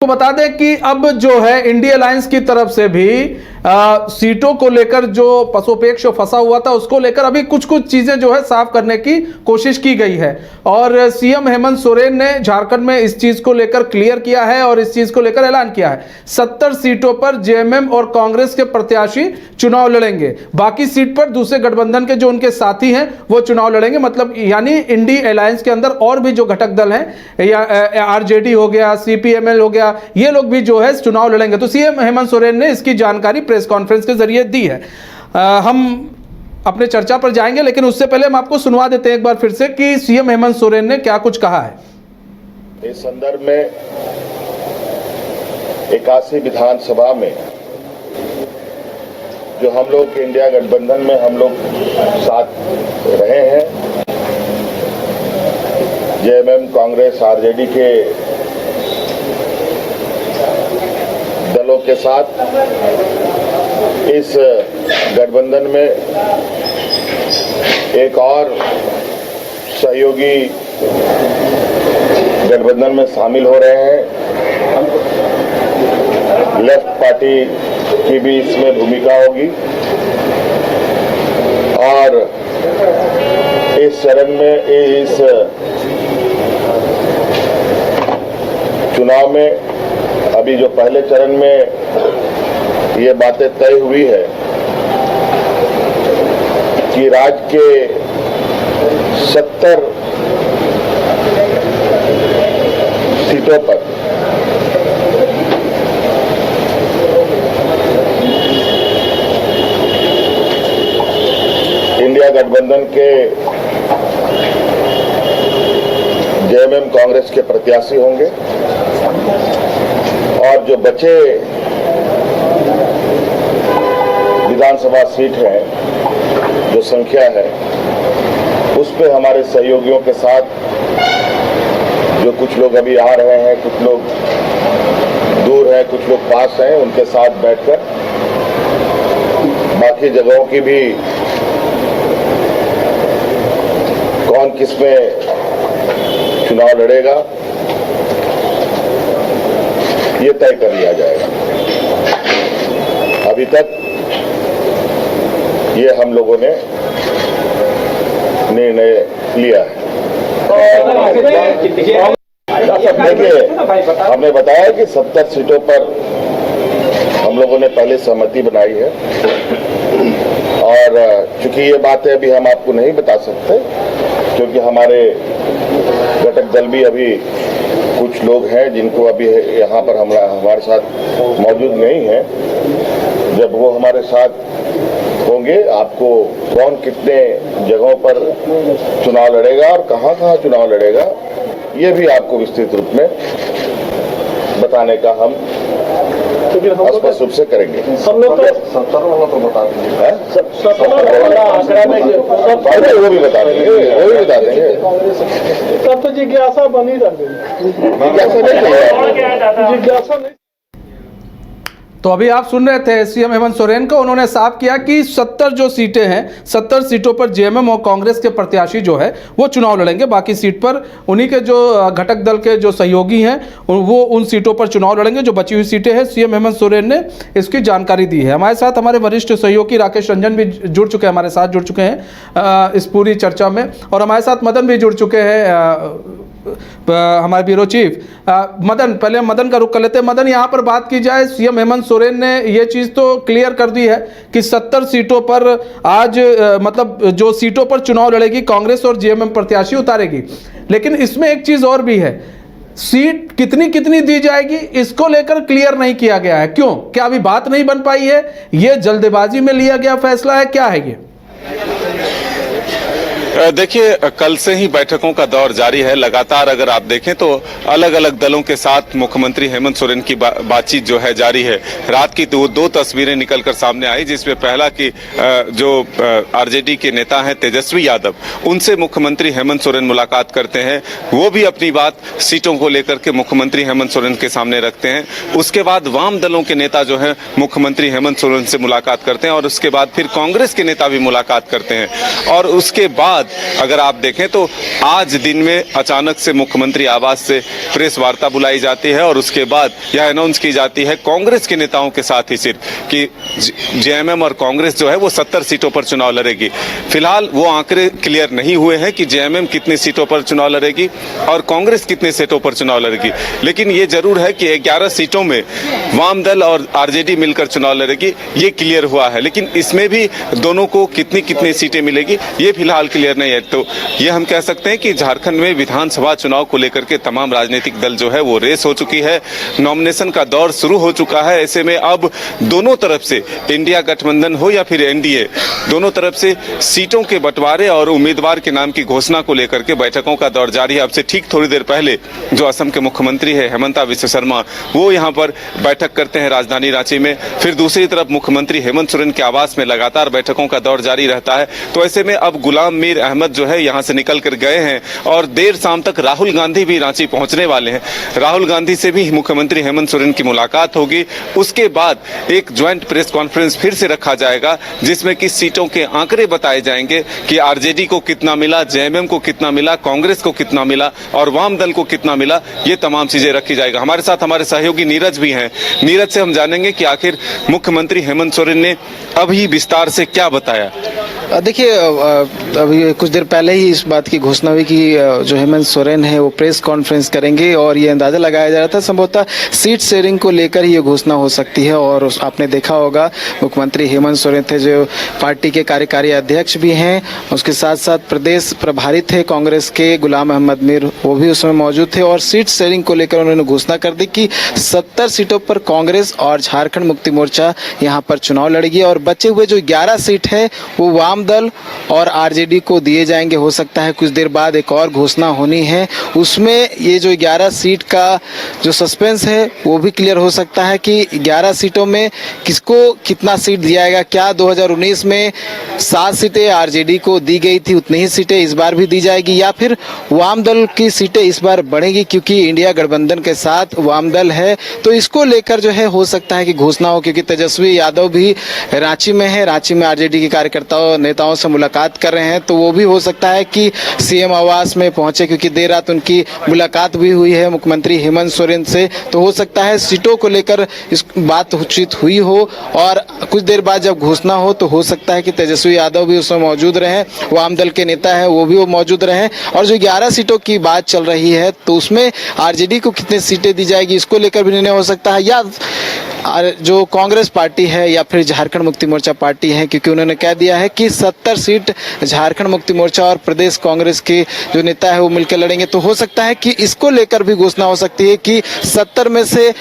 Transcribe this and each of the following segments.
तो बता दें कि अब जो है इंडिया अलायंस की तरफ से भी सीटों को लेकर जो पसोपेक्ष फंसा हुआ था उसको लेकर अभी कुछ कुछ चीजें जो है साफ करने की कोशिश की गई है। और सीएम हेमंत सोरेन ने झारखंड में इस चीज को लेकर क्लियर किया है और इस चीज को लेकर ऐलान किया है 70 सीटों पर जेएमएम और कांग्रेस के प्रत्याशी चुनाव लड़ेंगे, बाकी सीट पर दूसरे गठबंधन के जो उनके साथी हैं वो चुनाव लड़ेंगे। मतलब यानी इंडिया अलायंस के अंदर और भी जो घटक दल हैं या आरजेडी हो गया, सीपीएमएल हो गया, ये लोग भी जो है चुनाव लड़ेंगे। तो सीएम हेमंत सोरेन ने इसकी जानकारी प्रेस कॉन्फ्रेंस के जरिए दी है। हम अपने चर्चा पर जाएंगे, लेकिन उससे पहले हम आपको सुनवा देते हैं एक बार फिर से कि सीएम हेमंत सोरेन ने क्या कुछ कहा है। इस संदर्भ में 81 विधानसभा में जो हम लोग इंडिया गठबंधन में हम लोग साथ रहे हैं, जेएमएम, कांग्रेस, आरजेडी के दलों के साथ इस गठबंधन में एक और सहयोगी गठबंधन में शामिल हो रहे हैं। लेफ्ट पार्टी की भी इसमें भूमिका होगी और इस चरण में, इस चुनाव में अभी जो पहले चरण में ये बातें तय हुई है कि राज्य के 70 सीटों पर इंडिया गठबंधन के जेएमएम, कांग्रेस के प्रत्याशी होंगे और जो बचे विधानसभा सीट है, जो संख्या है, उस पे हमारे सहयोगियों के साथ जो कुछ लोग अभी आ रहे हैं, कुछ लोग दूर हैं, कुछ लोग पास हैं, उनके साथ बैठकर बाकी जगहों की भी कौन किस में चुनाव लड़ेगा ये तय कर लिया जाएगा। अभी तक ये हम लोगों ने निर्णय लिया है। देखिए, हमने बताया कि 70 सीटों पर हम लोगों ने पहले सहमति बनाई है और चूंकि ये बातें अभी हम आपको नहीं बता सकते क्योंकि हमारे घटक दल भी अभी कुछ लोग हैं जिनको अभी यहाँ पर हमारे साथ मौजूद नहीं है। जब वो हमारे साथ होंगे, आपको कौन कितने जगहों पर चुनाव लड़ेगा और कहाँ चुनाव लड़ेगा, ये भी आपको विस्तृत रूप में बताने का हम स्पष्ट रूप से करेंगे। हम लोग तो 70 वाला तो बता दीजिए, 70 आंकड़ा में वो भी बता देंगे, वो भी बता देंगे। तब तो जिज्ञासा बनी रह गई। जिज्ञासा नहीं। तो अभी आप सुन रहे थे सीएम हेमंत सोरेन को, उन्होंने साफ किया कि 70 जो सीटें हैं, 70 सीटों पर जेएमएम और कांग्रेस के प्रत्याशी जो है वो चुनाव लड़ेंगे, बाकी सीट पर उन्हीं के जो घटक दल के जो सहयोगी हैं वो उन सीटों पर चुनाव लड़ेंगे। जो बची हुई सीटें हैं, सीएम हेमंत सोरेन ने इसकी जानकारी दी है। हमारे साथ हमारे वरिष्ठ सहयोगी राकेश रंजन भी जुड़ चुके हैं, हमारे साथ जुड़ चुके हैं इस पूरी चर्चा में, और हमारे साथ मदन भी जुड़ चुके हैं, हमारे ब्यूरो चीफ मदन। पहले मदन का रुख कर लेते हैं। मदन, यहाँ पर बात की जाए, सीएम हेमंत सोरेन ने ये चीज़ तो क्लियर कर दी है कि 70 सीटों पर आज मतलब जो सीटों पर चुनाव लड़ेगी कांग्रेस और जेएमएम प्रत्याशी उतारेगी, लेकिन इसमें एक चीज़ और भी है, सीट कितनी कितनी दी जाएगी इसको लेकर क्लियर नहीं किया गया है। क्यों? क्या अभी बात नहीं बन पाई है? ये जल्दबाजी में लिया गया फैसला है? क्या है ये? देखिए, कल से ही बैठकों का दौर जारी है। लगातार अगर आप देखें तो अलग अलग दलों के साथ मुख्यमंत्री हेमंत सोरेन की बातचीत जो है जारी है। रात की दो तस्वीरें निकलकर सामने आई, जिसमें पहला कि जो आरजेडी के नेता हैं तेजस्वी यादव, उनसे मुख्यमंत्री हेमंत सोरेन मुलाकात करते हैं। वो भी अपनी बात सीटों को लेकर के मुख्यमंत्री हेमंत सोरेन के सामने रखते हैं। उसके बाद वाम दलों के नेता जो है मुख्यमंत्री हेमंत सोरेन से मुलाकात करते हैं और उसके बाद फिर कांग्रेस के नेता भी मुलाकात करते हैं और उसके बाद बाद अगर आप देखें तो आज दिन में अचानक से मुख्यमंत्री आवास से प्रेस वार्ता बुलाई जाती है और उसके बाद यह अनाउंस की जाती है कांग्रेस के नेताओं के साथ ही सिर्फ कि जेएमएम और कांग्रेस जो है वो 70 सीटों पर चुनाव लड़ेगी। फिलहाल वो आंकड़े क्लियर नहीं हुए हैं कि जेएमएम कितनी सीटों पर चुनाव लड़ेगी और कांग्रेस कितने सीटों पर चुनाव लड़ेगी, लेकिन ये जरूर है कि 11 सीटों में वाम दल और आरजेडी मिलकर चुनाव लड़ेगी, ये क्लियर हुआ है। लेकिन इसमें भी दोनों को कितनी कितनी सीटें मिलेगी ये फिलहाल क्लियर नहीं है। तो ये हम कह सकते हैं कि झारखंड में विधानसभा चुनाव को लेकर के तमाम राजनीतिक दल जो है वो रेस हो चुकी है, नॉमिनेशन का दौर शुरू हो चुका है। ऐसे में अब दोनों तरफ से इंडिया गठबंधन हो या फिर एनडीए, दोनों तरफ से सीटों के बंटवारे और उम्मीदवार के नाम की घोषणा को लेकर के बैठकों का दौर जारी है। अब से ठीक थोड़ी देर पहले जो असम के मुख्यमंत्री है हेमंता बिस्वा शर्मा, वो यहाँ पर बैठक करते हैं राजधानी रांची में। फिर दूसरी तरफ मुख्यमंत्री हेमंत सोरेन के आवास में लगातार बैठकों का दौर जारी रहता है। तो ऐसे में अब गुलाम मीर अहमद जो है यहाँ से निकल कर गए हैं और देर शाम तक राहुल गांधी भी रांची पहुंचने वाले हैं। राहुल गांधी से भी मुख्यमंत्री हेमंत सोरेन की मुलाकात होगी। उसके बाद एक ज्वाइंट प्रेस कॉन्फ्रेंस फिर से रखा जाएगा जिसमें कि सीटों के आंकड़े बताए जाएंगे कि आरजेडी को कितना मिला, जेएमएम को कितना मिला, कांग्रेस को कितना मिला और वाम दल को कितना मिला, ये तमाम चीजें रखी जाएगा। हमारे साथ हमारे सहयोगी नीरज भी हैं। नीरज से हम जानेंगे कि आखिर मुख्यमंत्री हेमंत सोरेन ने अभी विस्तार से क्या बताया। देखिए, अभी कुछ देर पहले ही इस बात की घोषणा हुई कि जो हेमंत सोरेन है वो प्रेस कॉन्फ्रेंस करेंगे और ये अंदाजा लगाया जा रहा था संभवतः सीट शेयरिंग को लेकर ये घोषणा हो सकती है। और आपने देखा होगा मुख्यमंत्री हेमंत सोरेन थे जो पार्टी के कार्यकारी अध्यक्ष भी हैं, उसके साथ साथ प्रदेश प्रभारी थे कांग्रेस के गुलाम अहमद मीर, वो भी उसमें मौजूद थे और सीट शेयरिंग को लेकर उन्होंने घोषणा कर दी कि 70 सीटों पर कांग्रेस और झारखंड मुक्ति मोर्चा यहाँ पर चुनाव लड़ेगी और बचे हुए जो 11 सीट है वो वाम दल और आरजेडी को दिए जाएंगे। हो सकता है कुछ देर बाद एक और घोषणा होनी है, उसमें ये जो 11 सीट का जो सस्पेंस है वो भी क्लियर हो सकता है कि 11 सीटों में किसको कितना सीट दिया जाएगा। क्या 2019 में 7 सीटें आरजेडी को दी गई थी उतनी ही सीटें इस बार भी दी जाएगी या फिर वाम दल की सीटें इस बार बढ़ेगी, क्योंकि इंडिया गठबंधन के साथ वाम दल है। तो इसको लेकर जो है हो सकता है कि घोषणा हो, क्योंकि तेजस्वी यादव भी रांची में है, रांची में आरजेडी के कार्यकर्ताओं नेताओं से मुलाकात कर रहे हैं। तो वो भी हो सकता है कि सीएम आवास में पहुंचे, क्योंकि देर रात उनकी मुलाकात भी हुई है मुख्यमंत्री हेमंत सोरेन से। तो हो सकता है सीटों को लेकर इस बात उचित हुई हो और कुछ देर बाद जब घोषणा हो तो हो सकता है कि तेजस्वी यादव भी उसमें मौजूद रहे, वाम दल के नेता है वो भी वो मौजूद रहे। और जो 11 सीटों की बात चल रही है तो उसमें आरजेडी को कितनी सीटें दी जाएगी इसको लेकर भी निर्णय हो सकता है, या जो कांग्रेस पार्टी है या फिर झारखंड मुक्ति मोर्चा पार्टी है, क्योंकि उन्होंने कह दिया है कि 70 सीट झारखंड मुक्ति मोर्चा और प्रदेश कांग्रेस के जो नेता है वो मिलकर लड़ेंगे। तो हो सकता है कि इसको लेकर भी घोषणा हो सकती है कि 70 में से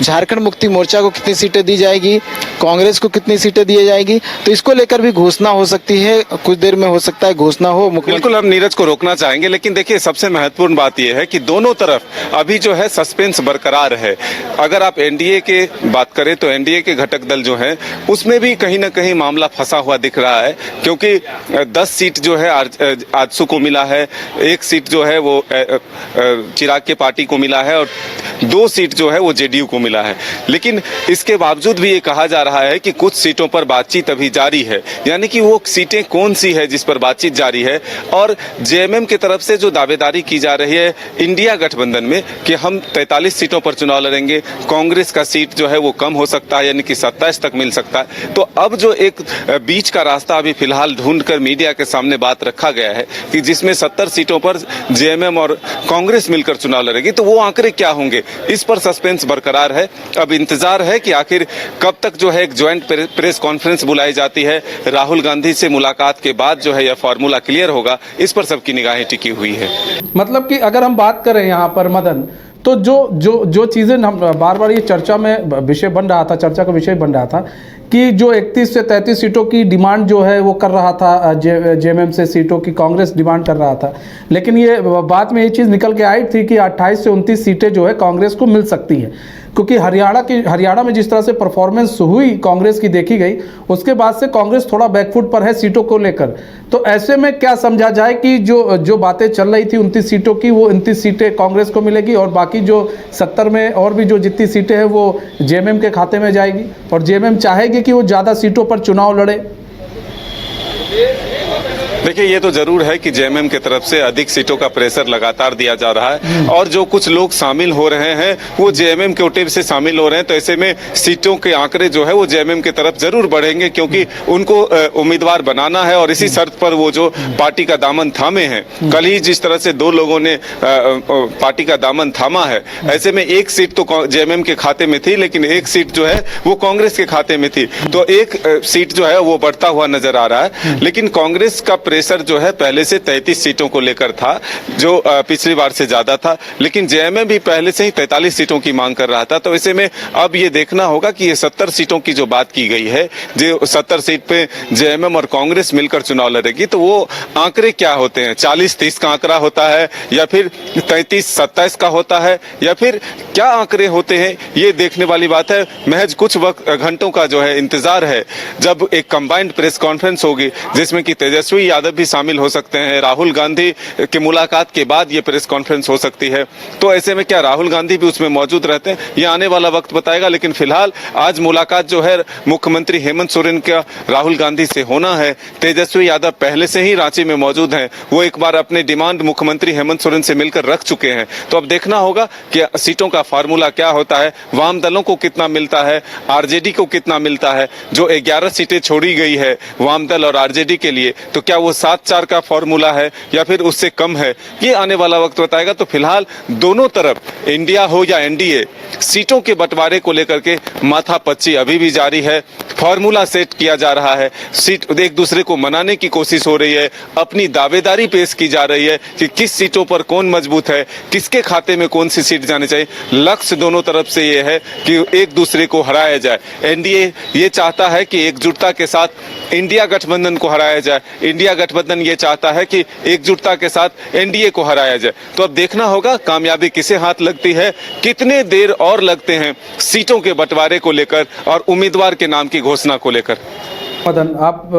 झारखंड मुक्ति मोर्चा को कितनी सीटें दी जाएगी, कांग्रेस को कितनी सीटें दी जाएगी। तो इसको लेकर भी घोषणा हो सकती है, कुछ देर में हो सकता है घोषणा हो। बिल्कुल हम नीरज को रोकना चाहेंगे, लेकिन देखिए सबसे महत्वपूर्ण बात यह है कि दोनों तरफ अभी जो है सस्पेंस बरकरार है। अगर आप एनडीए के बात करें तो एनडीए के घटक दल जो हैं उसमें भी कहीं ना कहीं मामला फंसा हुआ दिख रहा है, क्योंकि 10 सीट जो है आजसू को मिला है, 1 सीट जो है वो चिराग के पार्टी को मिला है और 2 सीट जो है वो जेडीयू को मिला है। लेकिन इसके बावजूद भी ये कहा जा रहा है कि कुछ सीटों पर बातचीत अभी जारी है, यानी कि वो सीटें कौन सी है जिस पर बातचीत जारी है। और जेएमएम की तरफ से जो दावेदारी की जा रही है इंडिया गठबंधन में कि हम 43 सीटों पर चुनाव लड़ेंगे, कांग्रेस का सीट जो है वो कम हो सकता है, यानी कि 27 तक मिल सकता है। तो अब जो एक बीच का रास्ता अभी फिलहाल ढूंढकर मीडिया के सामने बात रखा गया है कि जिसमें 70 सीटों पर जेएमएम और कांग्रेस मिलकर चुनाव लड़ेगी, तो वो आंकड़े क्या होंगे इस पर सस्पेंस बरकरार है। अब इंतजार है कि आखिर कब तक जो है एक ज्वाइंट प्रेस कॉन्फ्रेंस बुलाई जाती है, राहुल गांधी से मुलाकात के बाद जो है यह फॉर्मूला क्लियर होगा, इस पर सबकी निगाहें टिकी हुई है। मतलब कि अगर हम बात करें यहाँ पर मदन, तो जो चीज़ें हम बार बार ये चर्चा में विषय बन रहा था, चर्चा का विषय बन रहा था कि जो 31 से 33 सीटों की डिमांड जो है वो कर रहा था जेएमएम से सीटों की कांग्रेस डिमांड कर रहा था, लेकिन ये बाद में ये चीज़ निकल के आई थी कि 28 से 29 सीटें जो है कांग्रेस को मिल सकती हैं, क्योंकि हरियाणा में जिस तरह से परफॉर्मेंस हुई कांग्रेस की देखी गई, उसके बाद से कांग्रेस थोड़ा बैकफुट पर है सीटों को लेकर। तो ऐसे में क्या समझा जाए कि जो बातें चल रही थी 29 सीटों की, वो 29 सीटें कांग्रेस को मिलेगी और बाकी जो 70 में और भी जो जितनी सीटें हैं वो जेएमएम के खाते में जाएगी और जेएमएम चाहेगी कि वो ज़्यादा सीटों पर चुनाव लड़े। देखिए, ये तो जरूर है कि जेएमएम की तरफ से अधिक सीटों का प्रेशर लगातार दिया जा रहा है और जो कुछ लोग शामिल हो रहे हैं वो जेएमएम कोटे से शामिल हो रहे हैं, तो ऐसे में सीटों के आंकड़े जो है वो जेएमएम की तरफ जरूर बढ़ेंगे, क्योंकि उनको उम्मीदवार बनाना है और इसी शर्त पर वो जो पार्टी का दामन थामे हैं। कल ही जिस तरह से 2 लोगों ने पार्टी का दामन थामा है, ऐसे में एक सीट तो जेएमएम के खाते में थी, लेकिन एक सीट जो है वो कांग्रेस के खाते में थी, तो एक सीट जो है वो बढ़ता हुआ नजर आ रहा है। लेकिन कांग्रेस का प्रेशर जो है पहले से 33 सीटों को लेकर था, जो पिछली बार से ज्यादा था, लेकिन जेएमएम भी पहले से ही 43 सीटों की मांग कर रहा था। तो ऐसे में अब ये देखना होगा कि ये 70 सीटों की जो बात की गई है, जो 70 सीट पे जेएमएम और कांग्रेस मिलकर चुनाव लड़ेगी, तो वो आंकड़े क्या होते हैं? 40-30 का आंकड़ा होता है या फिर 33-27 का होता है या फिर क्या आंकड़े होते हैं, ये देखने वाली बात है। महज कुछ घंटों का जो है इंतजार है, जब एक कंबाइंड प्रेस कॉन्फ्रेंस होगी जिसमें कि तेजस्वी यादव भी शामिल हो सकते हैं। राहुल गांधी की मुलाकात के बाद ये प्रेस कॉन्फ्रेंस हो सकती है, तो ऐसे में क्या राहुल गांधी भी उसमें मौजूद रहते हैं, ये आने वाला वक्त बताएगा। लेकिन फिलहाल आज मुलाकात जो है मुख्यमंत्री हेमंत सोरेन का राहुल गांधी से होना है। तेजस्वी यादव पहले से ही रांची में मौजूद हैं, वो एक बार अपने डिमांड मुख्यमंत्री हेमंत सोरेन से मिलकर रख चुके हैं। तो अब देखना होगा कि सीटों का फार्मूला क्या होता है, वाम दलों को कितना मिलता है, आरजेडी को कितना मिलता है। जो 11 सीटें छोड़ी गई है वाम दल और आरजेडी के लिए, तो क्या वो 7-4 का फॉर्मूला है या फिर उससे कम है, ये आने वाला वक्त बताएगा। तो फिलहाल दोनों तरफ इंडिया हो या एनडीए, सीटों के बंटवारे को लेकर के माथापच्ची अभी भी जारी है। फॉर्मूला सेट किया जा रहा है, सीट एक दूसरे को मनाने की कोशिश हो रही है, अपनी दावेदारी पेश की जा रही है कि किस सीटों पर कौन मजबूत है, किसके खाते में कौन सी सीट जानी चाहिए। लक्ष्य दोनों तरफ से ये है कि एक दूसरे को हराया जाए। एनडीए ये चाहता है कि एकजुटता के साथ इंडिया गठबंधन को हराया जाए, इंडिया गठबंधन ये चाहता है कि एकजुटता के साथ एनडीए को हराया जाए। तो अब देखना होगा कामयाबी किसे हाथ लगती है, कितने देर और लगते हैं सीटों के बंटवारे को लेकर और उम्मीदवार के नाम की घोषणा को लेकर। मदन, आप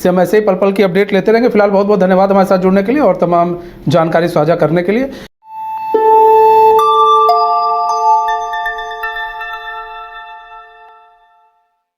से हम ऐसे ही पल पल की अपडेट लेते रहेंगे। फिलहाल बहुत बहुत धन्यवाद हमारे साथ जुड़ने के लिए और तमाम जानकारी साझा करने के लिए।